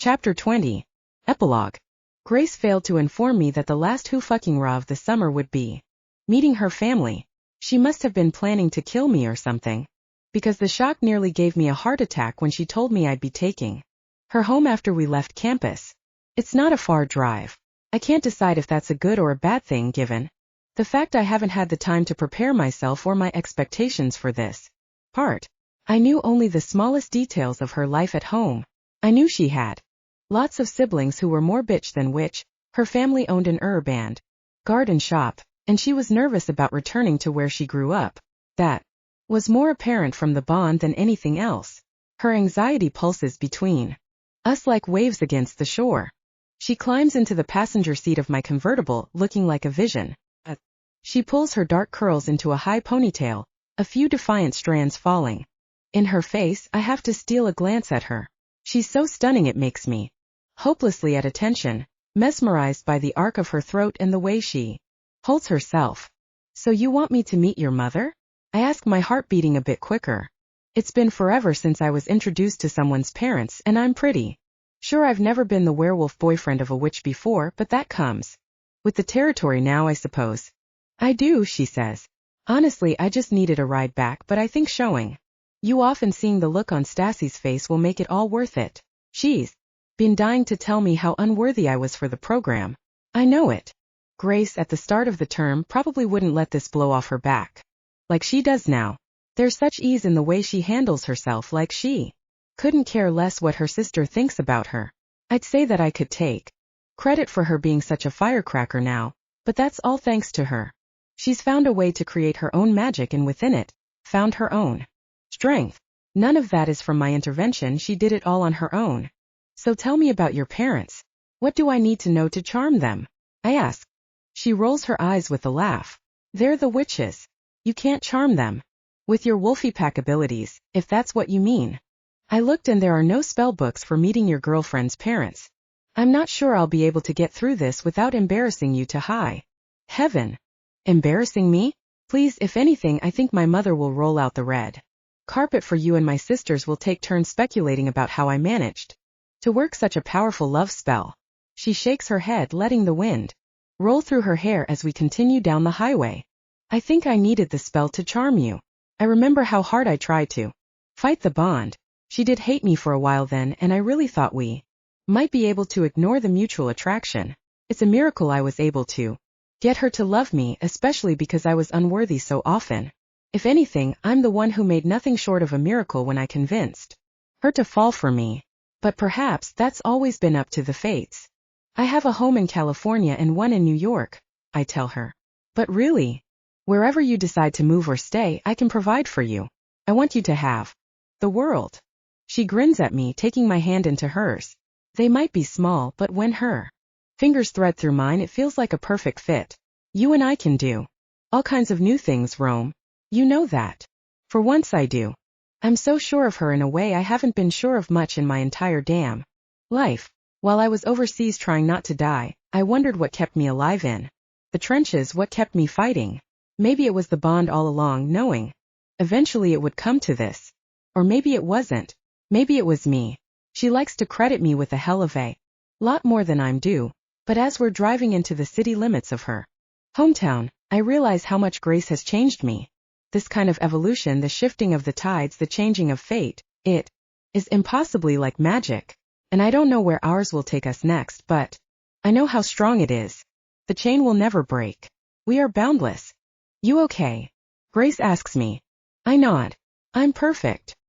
Chapter 20. Epilogue. Grace failed to inform me that the last who-fucking-raw of the summer would be meeting her family. She must have been planning to kill me or something, because the shock nearly gave me a heart attack when she told me I'd be taking her home after we left campus. It's not a far drive. I can't decide if that's a good or a bad thing given the fact I haven't had the time to prepare myself or my expectations for this part. I knew only the smallest details of her life at home. I knew she had lots of siblings who were more bitch than witch. Her family owned an herb and garden shop, and she was nervous about returning to where she grew up. That was more apparent from the bond than anything else. Her anxiety pulses between us like waves against the shore. She climbs into the passenger seat of my convertible, looking like a vision. She pulls her dark curls into a high ponytail, a few defiant strands falling in her face. I have to steal a glance at her. She's so stunning it makes me hopelessly at attention, mesmerized by the arc of her throat and the way she holds herself. So you want me to meet your mother? I ask, my heart beating a bit quicker. It's been forever since I was introduced to someone's parents, and I'm pretty sure I've never been the werewolf boyfriend of a witch before, but that comes with the territory now, I suppose. I do, she says. Honestly, I just needed a ride back, but I think showing you off and seeing the look on Stacy's face will make it all worth it. She's been dying to tell me how unworthy I was for the program. I know it. Grace, at the start of the term, probably wouldn't let this blow off her back like she does now. There's such ease in the way she handles herself, like she couldn't care less what her sister thinks about her. I'd say that I could take credit for her being such a firecracker now, but that's all thanks to her. She's found a way to create her own magic and within it, found her own strength. None of that is from my intervention, she did it all on her own. So tell me about your parents. What do I need to know to charm them? I ask. She rolls her eyes with a laugh. They're the witches. You can't charm them with your wolfie pack abilities, if that's what you mean. I looked and there are no spell books for meeting your girlfriend's parents. I'm not sure I'll be able to get through this without embarrassing you to high heaven. Embarrassing me? Please, if anything, I think my mother will roll out the red carpet for you and my sisters will take turns speculating about how I managed to work such a powerful love spell. She shakes her head, letting the wind roll through her hair as we continue down the highway. I think I needed the spell to charm you. I remember how hard I tried to fight the bond. She did hate me for a while then, and I really thought we might be able to ignore the mutual attraction. It's a miracle I was able to get her to love me, especially because I was unworthy so often. If anything, I'm the one who made nothing short of a miracle when I convinced her to fall for me. But perhaps that's always been up to the fates. I have a home in California and one in New York, I tell her. But really, wherever you decide to move or stay, I can provide for you. I want you to have the world. She grins at me, taking my hand into hers. They might be small, but when her fingers thread through mine, it feels like a perfect fit. You and I can do all kinds of new things, Rome. You know that. For once I do. I'm so sure of her in a way I haven't been sure of much in my entire damn life. While I was overseas trying not to die, I wondered what kept me alive in the trenches, what kept me fighting. Maybe it was the bond all along, knowing eventually it would come to this. Or maybe it wasn't. Maybe it was me. She likes to credit me with a hell of a lot more than I'm due. But as we're driving into the city limits of her hometown, I realize how much Grace has changed me. This kind of evolution, the shifting of the tides, the changing of fate, it is impossibly like magic. And I don't know where ours will take us next, but I know how strong it is. The chain will never break. We are boundless. You okay? Grace asks me. I nod. I'm perfect.